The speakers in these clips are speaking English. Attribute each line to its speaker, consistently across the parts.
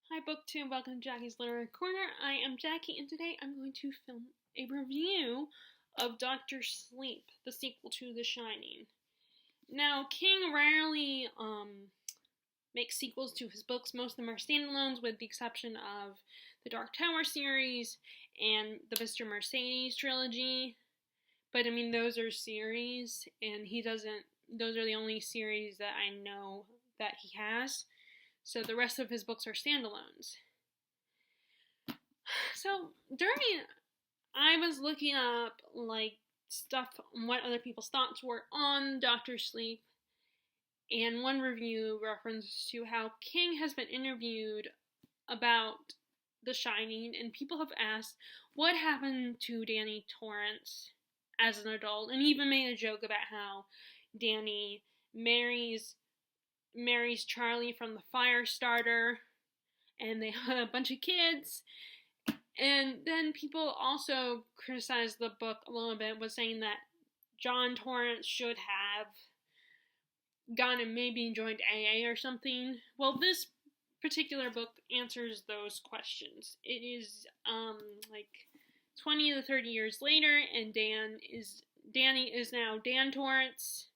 Speaker 1: Hi BookTube, welcome to Jackie's Literary Corner. I am Jackie and today I'm going to film a review of Dr. Sleep, the sequel to The Shining. Now, King rarely makes sequels to his books. Most of them are standalones with the exception of the Dark Tower series and the Mr. Mercedes trilogy. But I mean, those are series and those are the only series that I know that he has. So the rest of his books are standalones. So I was looking up stuff on what other people's thoughts were on Dr. Sleep, and one review referenced to how King has been interviewed about The Shining, and people have asked what happened to Danny Torrance as an adult, and even made a joke about how Danny marries Charlie from the Firestarter, and they had a bunch of kids. And then people also criticized the book a little bit, was saying that John Torrance should have gone and maybe joined AA or something. Well, this particular book answers those questions. It is 20 to 30 years later, and Danny is now Dan Torrance.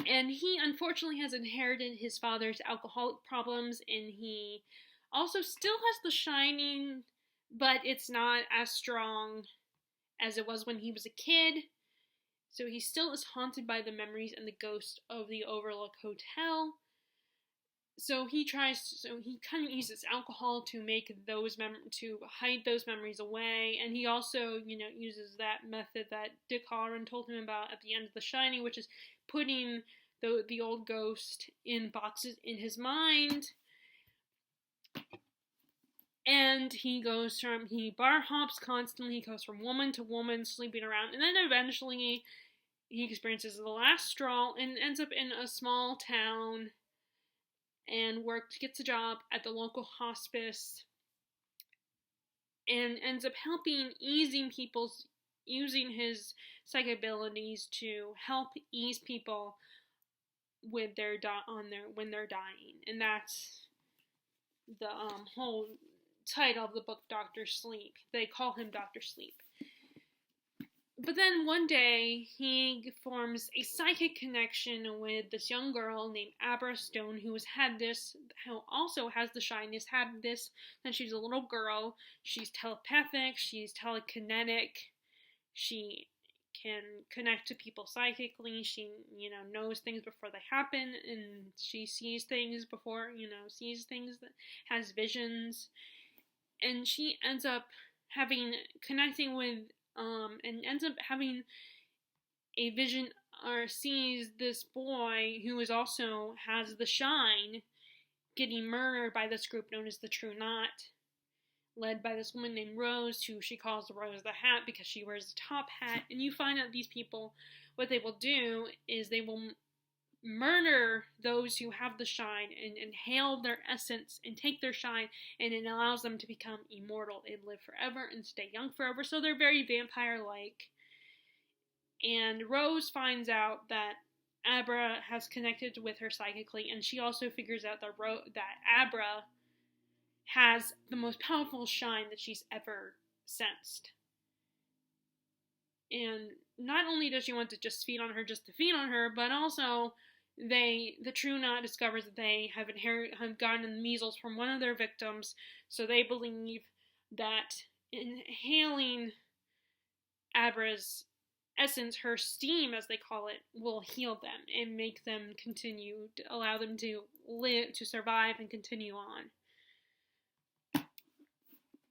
Speaker 1: And he unfortunately has inherited his father's alcoholic problems, and he also still has The Shining, but it's not as strong as it was when he was a kid. So he still is haunted by the memories and the ghost of the Overlook Hotel. So he kind of uses alcohol to to hide those memories away, and he also, uses that method that Dick Halloran told him about at the end of The Shining, which is putting the old ghost in boxes in his mind. And he bar hops constantly, he goes from woman to woman, sleeping around, and then eventually he experiences the last straw and ends up in a small town and gets a job at the local hospice, and ends up using his psychic abilities to help ease people when they're dying. And that's the whole title of the book, Dr. Sleep. They call him Dr. Sleep. But then one day, he forms a psychic connection with this young girl named Abra Stone, who also has the shyness, had this since she's a little girl. She's telepathic, she's telekinetic, she can connect to people psychically, she, knows things before they happen, and she sees things has visions, and she ends up connecting with and ends up having a vision, or sees this boy who has the shine getting murdered by this group known as the True Knot, led by this woman named Rose, who she calls Rose the Hat because she wears a top hat. And you find out these people, what they will do is they will murder those who have the shine and inhale their essence and take their shine, and it allows them to become immortal and live forever and stay young forever. So they're very vampire-like. And Rose finds out that Abra has connected with her psychically, and she also figures out that Abra has the most powerful shine that she's ever sensed. And not only does she want to just feed on her, but also the True Knot discovers that they have gotten measles from one of their victims, so they believe that inhaling Abra's essence, her steam as they call it, will heal them and make them allow them to live, to survive and continue on.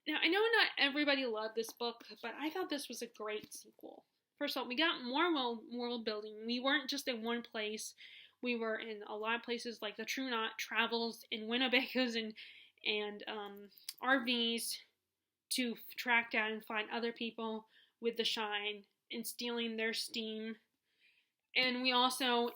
Speaker 1: Now, I know not everybody loved this book, but I thought this was a great sequel. First of all, we got more world building. We weren't just in one place. We were in a lot of places, like the True Knot travels in Winnebagos and RVs to track down and find other people with the shine and stealing their steam. And we also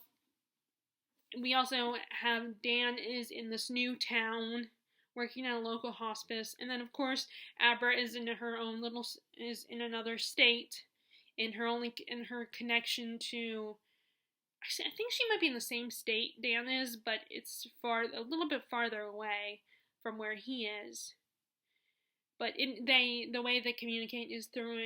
Speaker 1: have Dan is in this new town working at a local hospice, and then of course Abra is in another state, in her connection to, actually I think she might be in the same state Dan is, but it's a little bit farther away from where he is. But the way they communicate is through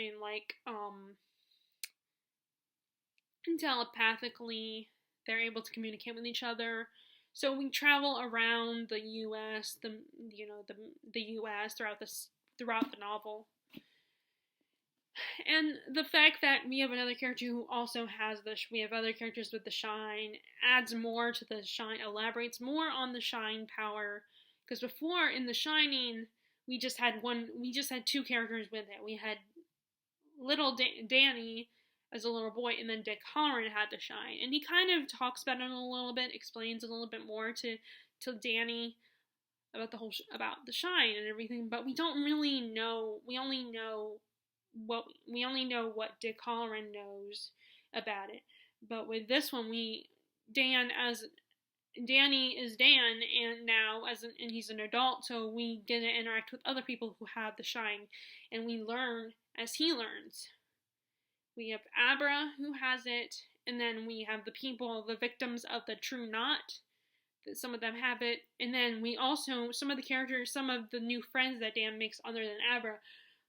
Speaker 1: telepathically. They're able to communicate with each other. So we travel around the U.S. the U.S. throughout the novel. And the fact that we have another character who also has we have other characters with the shine, adds more to the shine, elaborates more on the shine power. Because before, in The Shining, we just had two characters with it. We had little Danny as a little boy, and then Dick Hallorann had the shine. And he kind of talks about it a little bit, explains a little bit more to Danny about about the shine and everything. But we don't really know. We only know what Dick Hallorann knows about it. But with this one, Danny is Dan, and now and he's an adult, so we get to interact with other people who have the shine, and we learn as he learns. We have Abra, who has it, and then we have the victims of the True Knot. Some of them have it, and then we also, some of the new friends that Dan makes other than Abra,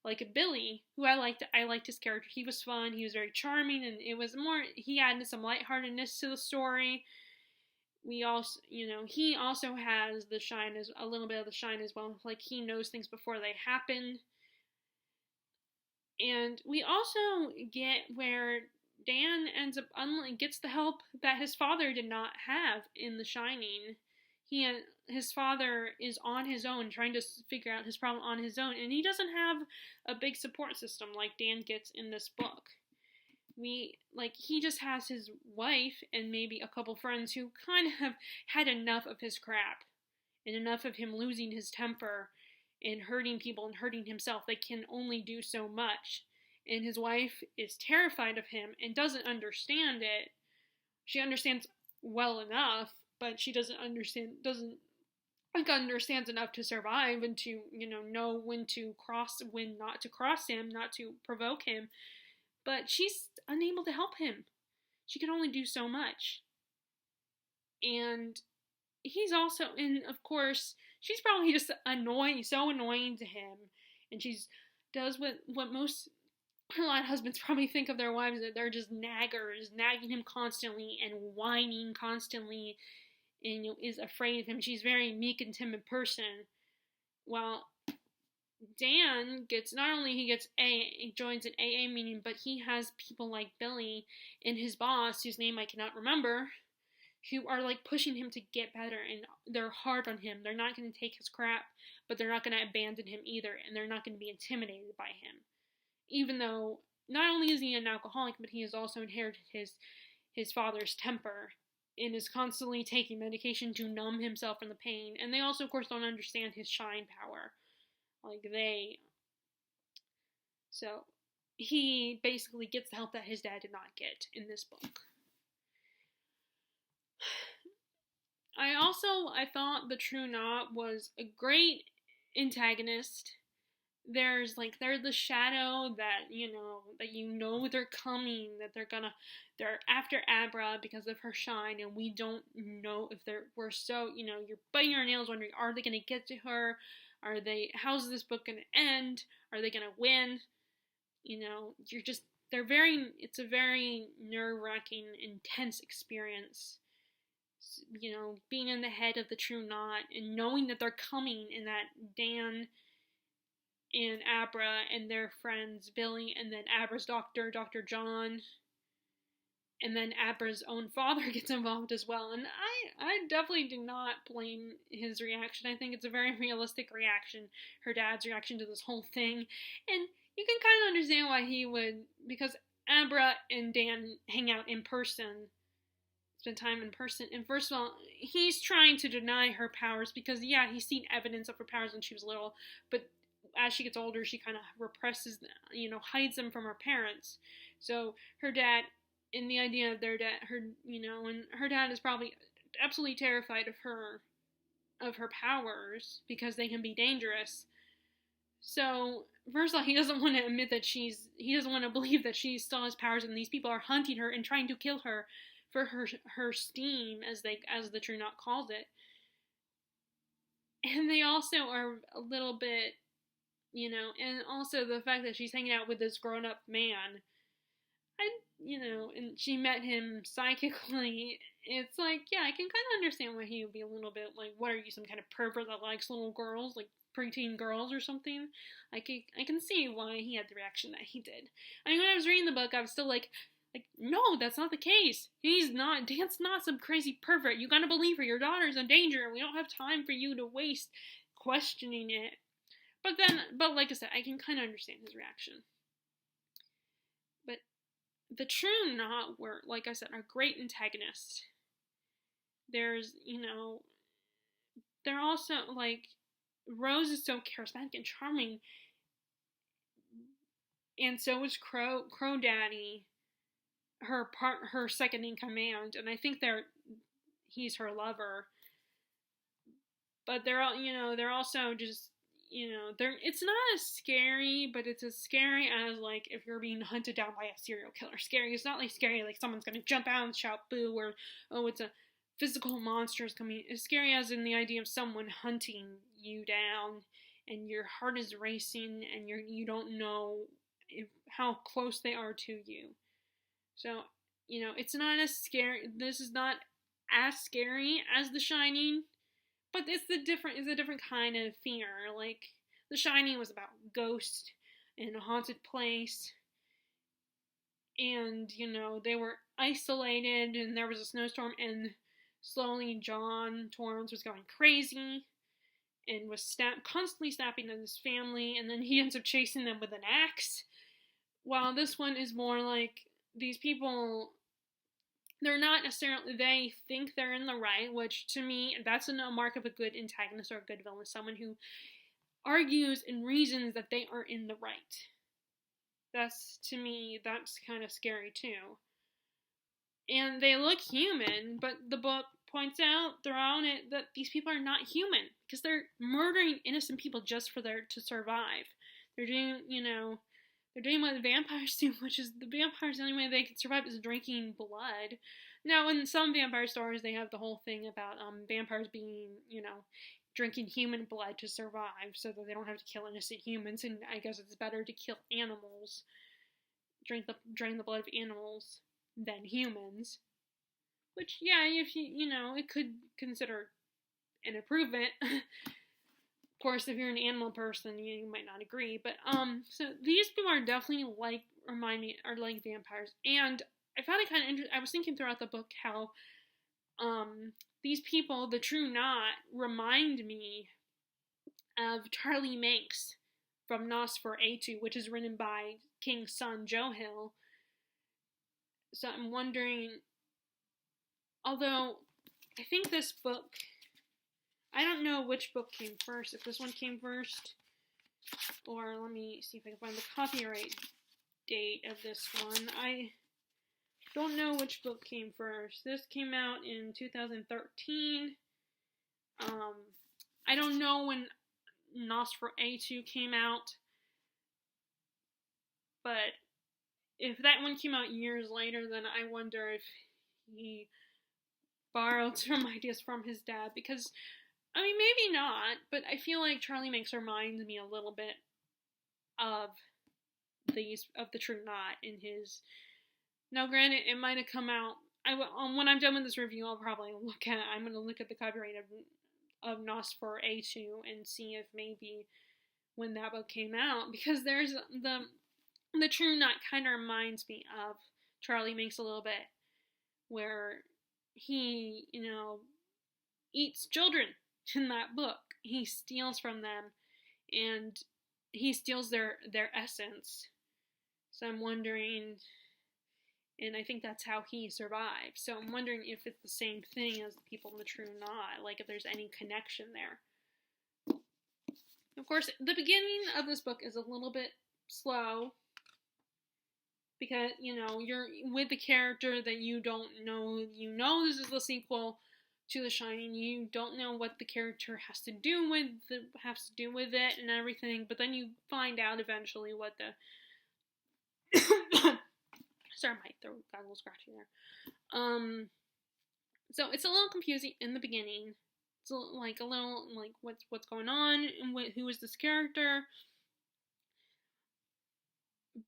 Speaker 1: like Billy, who I liked his character. He was fun, he was very charming, and it was more, he added some lightheartedness to the story. He also has the shine, a little bit of the shine as well. Like, he knows things before they happen. And we also get where Dan gets the help that his father did not have in The Shining. His father is on his own, trying to figure out his problem on his own, and he doesn't have a big support system like Dan gets in this book. He just has his wife and maybe a couple friends who kind of have had enough of his crap and enough of him losing his temper and hurting people and hurting himself. They can only do so much. And his wife is terrified of him and doesn't understand it. She understands well enough, but she understands enough to survive and to, know when not to cross him, not to provoke him. But she's unable to help him. She can only do so much. And he's also, and of course, she's probably just so annoying to him. And she does what a lot of husbands probably think of their wives, that they're just naggers, nagging him constantly and whining constantly, and is afraid of him. She's a very meek and timid person. Well, Dan joins an AA meeting, but he has people like Billy and his boss, whose name I cannot remember, who are pushing him to get better, and they're hard on him. They're not going to take his crap, but they're not going to abandon him either, and they're not going to be intimidated by him. Even though not only is he an alcoholic, but he has also inherited his father's temper and is constantly taking medication to numb himself from the pain. And they also, of course, don't understand his shine power. So he basically gets the help that his dad did not get in this book. I thought the True Knot was a great antagonist. They're the shadow that, they're coming, that they're after Abra because of her shine, and we don't know if you're biting your nails wondering, are they going to get to her? How's this book going to end? Are they going to win? It's a very nerve-wracking, intense experience. Being in the head of the True Knot and knowing that they're coming, and that Dan and Abra and their friends, Billy, and then Abra's Dr. John, and then Abra's own father gets involved as well. And I definitely do not blame his reaction. I think it's a very realistic reaction, her dad's reaction to this whole thing. And you can kind of understand why he would, because Abra and Dan hang out in person, spend time in person. And first of all, he's trying to deny her powers because, he's seen evidence of her powers when she was little, but as she gets older, she kind of represses, hides them from her parents. So her dad, in the idea of their dad, and her dad is probably absolutely terrified of her powers because they can be dangerous. So, first of all, he doesn't want to admit that he doesn't want to believe that she still has powers, and these people are hunting her and trying to kill her for her steam, as the True Knot calls it. And they also are a little bit, and also the fact that she's hanging out with this grown-up man, and she met him psychically. It's like, yeah, I can kind of understand why he would be a little bit like, what are you, some kind of pervert that likes little girls, like preteen girls or something? I can see why he had the reaction that he did. I mean, when I was reading the book, I was still like, no, that's not the case. Dan's not some crazy pervert. You gotta believe her. Your daughter's in danger. We don't have time for you to waste questioning it. But like I said, I can kind of understand his reaction. But the True Knot were, like I said, are great antagonists. There's, they're also, like, Rose is so charismatic and charming, and so is Crow Daddy, her second in command, and I think he's her lover. But they're also just, it's not as scary, but it's as scary as, like, if you're being hunted down by a serial killer. Scary. It's not like scary like someone's gonna jump out and shout boo, or, oh, it's a physical monster is coming. As scary as in the idea of someone hunting you down, and your heart is racing, and you don't know how close they are to you. So, it's not as scary. This is not as scary as The Shining, but it's a different kind of fear. Like, The Shining was about ghosts in a haunted place, and, they were isolated, and there was a snowstorm, and slowly John Torrance was going crazy, and was constantly snapping at his family, and then he ends up chasing them with an axe. While this one is more like, these people, they're not necessarily, they think they're in the right, which to me, that's a mark of a good antagonist or a good villain, someone who argues and reasons that they are in the right. To me, that's kind of scary too. And they look human, but the book points out throughout it that these people are not human, because they're murdering innocent people just to survive. They're doing, they're doing what the vampires do, which is the vampires, the only way they can survive is drinking blood. Now, in some vampire stories, they have the whole thing about vampires being, drinking human blood to survive, so that they don't have to kill innocent humans, and I guess it's better to kill animals, drain the blood of animals, than humans. Which, yeah, if it could consider an improvement. Of course, if you're an animal person, you might not agree. But, so these people are definitely are like vampires. And I found it kind of interesting. I was thinking throughout the book how, these people, the True Knot, remind me of Charlie Manx from Nosferatu, which is written by King's son, Joe Hill. So I'm wondering, although I think this book, I don't know which book came first, if this one came first, or let me see if I can find the copyright date of this one. I don't know which book came first. This came out in 2013. I don't know when Nosferatu came out, but if that one came out years later, then I wonder if he borrowed some ideas from his dad, because, I mean, maybe not, but I feel like Charlie Manx reminds me a little bit of the True Knot in his. Now, granted, it might have come out. When I'm done with this review, I'm going to look at the copyright of Nosferatu and see if maybe when that book came out, because there's the True Knot kind of reminds me of Charlie Manx a little bit, where he, eats children in that book. He steals from them, and he steals their essence. So I'm wondering, and I think that's how he survived. So I'm wondering if it's the same thing as the people in the True Knot, like if there's any connection there. Of course, the beginning of this book is a little bit slow, because, you're with the character that you don't know. This is the sequel to The Shining. You don't know what the character has to do with it and everything, but then you find out eventually what the sorry, my throat got a little scratchy there. So it's a little confusing in the beginning, So, like, a little, like, what's going on, and who is this character.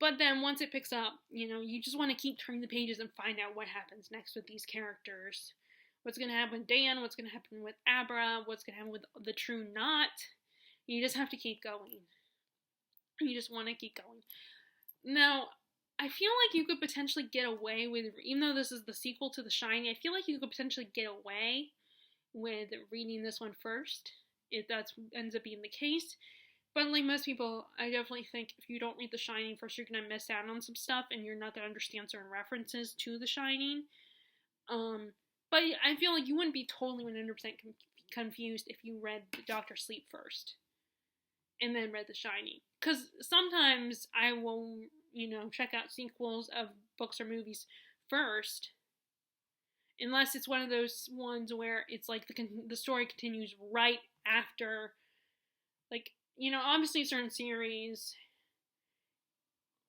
Speaker 1: But then once it picks up, you just want to keep turning the pages and find out what happens next with these characters. What's going to happen with Dan, what's going to happen with Abra, what's going to happen with the True Knot. You just have to keep going. You just want to keep going. Now, I feel like you could potentially get away with, even though this is the sequel to The Shining, I feel like you could potentially get away with reading this one first, if that ends up being the case. But like most people, I definitely think if you don't read The Shining first, you're going to miss out on some stuff, and you're not going to understand certain references to The Shining. But I feel like you wouldn't be totally 100% confused if you read Dr. Sleep first, and then read The Shining. Because sometimes I will, check out sequels of books or movies first, unless it's one of those ones where it's like the story continues right after, like, obviously certain series,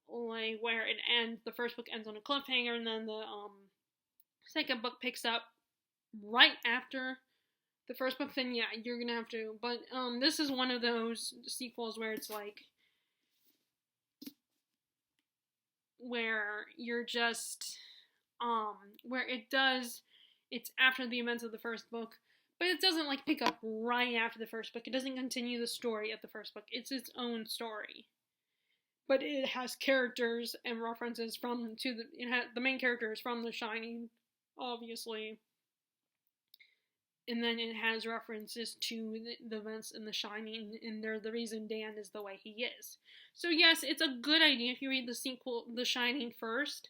Speaker 1: like, where it ends, the first book ends on a cliffhanger, and then the second book picks up right after the first book, then yeah, you're gonna have to, but this is one of those sequels where it's like, where you're just, where it's after the events of the first book, but it doesn't like pick up right after the first book. It doesn't continue the story of the first book. It's its own story, but it has characters and references the main characters from The Shining, obviously, and then it has references to the events in The Shining, and they're the reason Dan is the way he is. So yes, it's a good idea if you read the sequel, The Shining, first,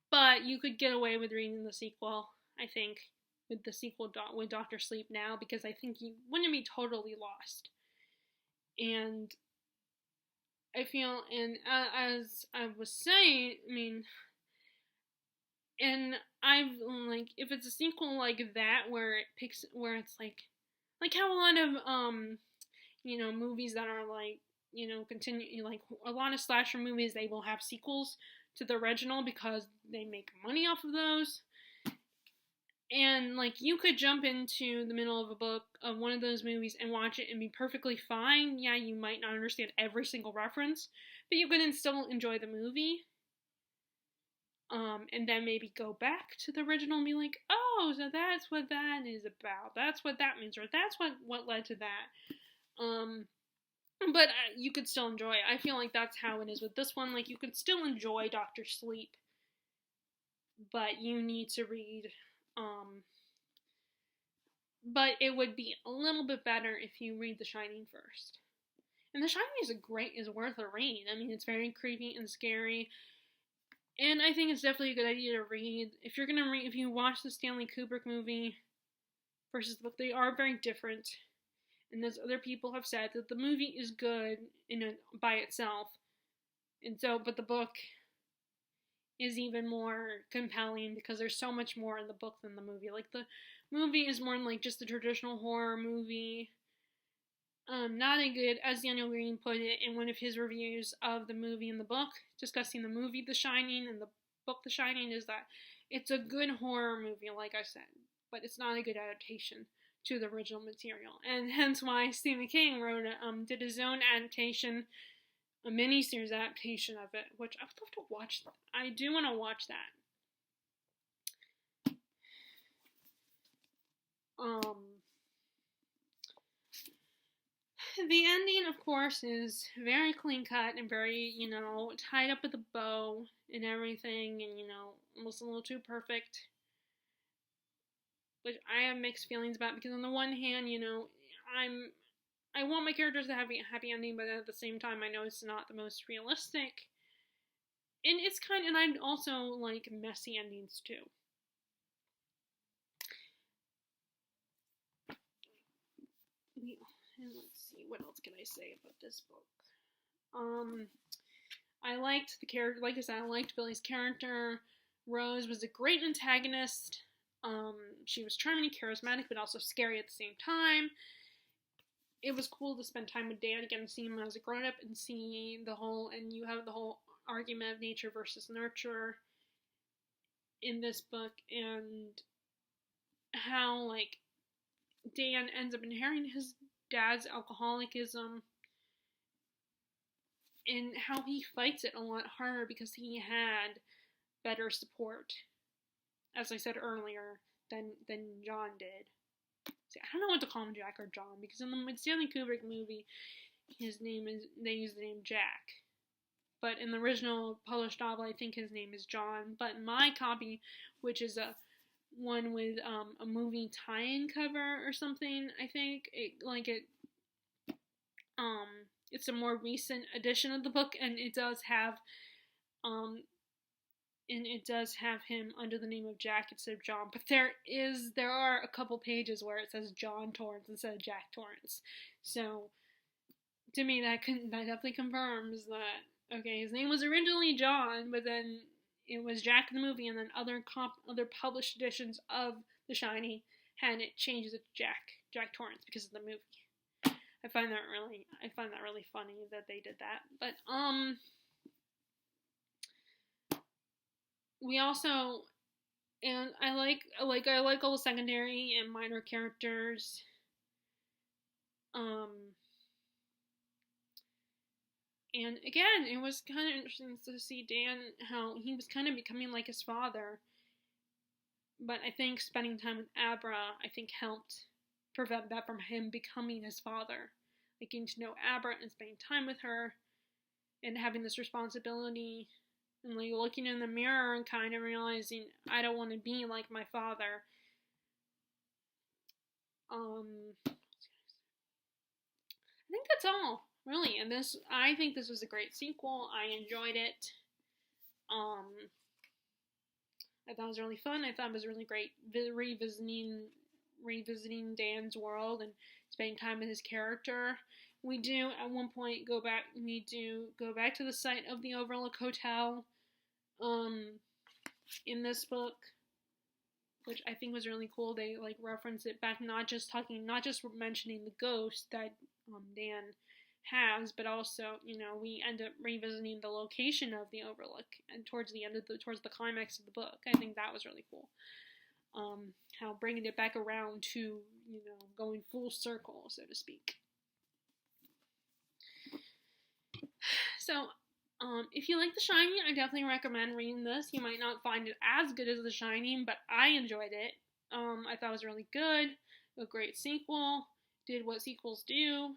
Speaker 1: but you could get away with reading the sequel, I think, with the sequel with Dr. Sleep now, because I think you wouldn't be totally lost. And I feel, and as I was saying, I mean, and I've, like, if it's a sequel like that, where it's like how a lot of, movies that are like, continue, like, a lot of slasher movies, they will have sequels to the original because they make money off of those. And, like, you could jump into the middle of a book of one of those movies and watch it and be perfectly fine. Yeah, you might not understand every single reference, but you can still enjoy the movie. And then maybe go back to the original and be like, oh, so that's what that is about. That's what that means, or that's what led to that. But you could still enjoy it. I feel like that's how it is with this one. Like, you could still enjoy Dr. Sleep, but you need to read, but it would be a little bit better if you read The Shining first. And The Shining is worth a read. I mean, it's very creepy and scary. And I think it's definitely a good idea to read. If you watch the Stanley Kubrick movie versus the book, they are very different. And as other people have said, that the movie is good by itself. And so, but the book is even more compelling because there's so much more in the book than the movie. Like, the movie is more like just a traditional horror movie. Not a good, as Daniel Green put it in one of his reviews of the movie and the book, discussing the movie The Shining and the book The Shining, is that it's a good horror movie, like I said, but it's not a good adaptation to the original material. And hence why Stephen King did his own adaptation, a miniseries adaptation of it, which I would love to watch. I do want to watch that. The ending, of course, is very clean cut and very, tied up with a bow and everything, and, almost a little too perfect, which I have mixed feelings about, because on the one hand, I want my characters to have a happy ending, but at the same time, I know it's not the most realistic, and and I also like messy endings too. And let's see, what else can I say about this book? I liked the character, like I said, I liked Billy's character. Rose was a great antagonist. She was charming, charismatic, but also scary at the same time. It was cool to spend time with Dan again, see him as a grown-up, and see and you have the whole argument of nature versus nurture in this book, and how, like, Dan ends up inheriting his dad's alcoholicism, and how he fights it a lot harder because he had better support, as I said earlier, than John did. See, I don't know what to call him, Jack or John, because in the Stanley Kubrick movie, they use the name Jack. But in the original published novel, I think his name is John. But in my copy, which is a one with a movie tie-in cover or something, I think it's a more recent edition of the book, and it does have him under the name of Jack instead of John. But there are a couple pages where it says John Torrance instead of Jack Torrance. So to me, that definitely confirms that, okay, his name was originally John, but then it was Jack in the movie, and then other published editions of The Shining had it changed to Jack Torrance because of the movie. I find that really funny that they did that. But we also, and I like all the secondary and minor characters. And again, it was kind of interesting to see Dan, how he was kind of becoming like his father. But I think spending time with Abra, helped prevent that from him becoming his father. Like, getting to know Abra and spending time with her, and having this responsibility, and like looking in the mirror and kind of realizing, I don't want to be like my father. I think that's all, really. And I think this was a great sequel. I enjoyed it. I thought it was really fun. I thought it was really great revisiting Dan's world and spending time with his character. We do at one point go back to the site of the Overlook Hotel in this book, which I think was really cool. They like reference it back, not just mentioning the ghost that Dan has, but also, we end up revisiting the location of the Overlook, and towards the climax of the book. I think that was really cool. How bringing it back around to, going full circle, so to speak. So, if you like The Shining, I definitely recommend reading this. You might not find it as good as The Shining, but I enjoyed it. I thought it was really good. A great sequel. Did what sequels do.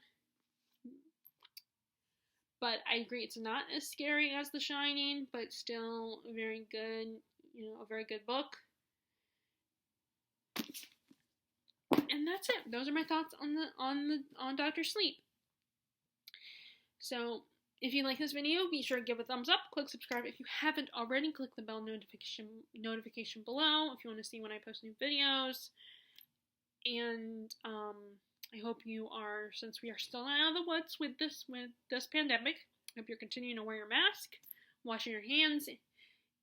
Speaker 1: But I agree, it's not as scary as The Shining, but still a very good, a very good book. And that's it. Those are my thoughts on Dr. Sleep. So, if you like this video, be sure to give a thumbs up, click subscribe if you haven't already, click the bell notification below if you want to see when I post new videos. And I hope you are, since we are still out of the woods with this pandemic, I hope you're continuing to wear your mask, washing your hands,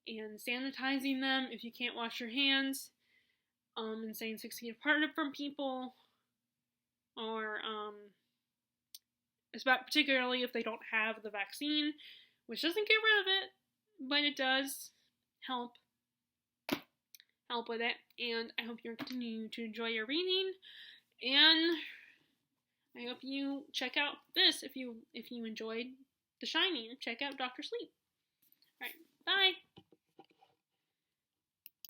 Speaker 1: and sanitizing them if you can't wash your hands, and staying 6 feet apart from people, or particularly if they don't have the vaccine, which doesn't get rid of it, but it does help with it. And I hope you're continuing to enjoy your reading, and I hope you check out this if you enjoyed The Shining. Check out Dr. Sleep. Alright, bye!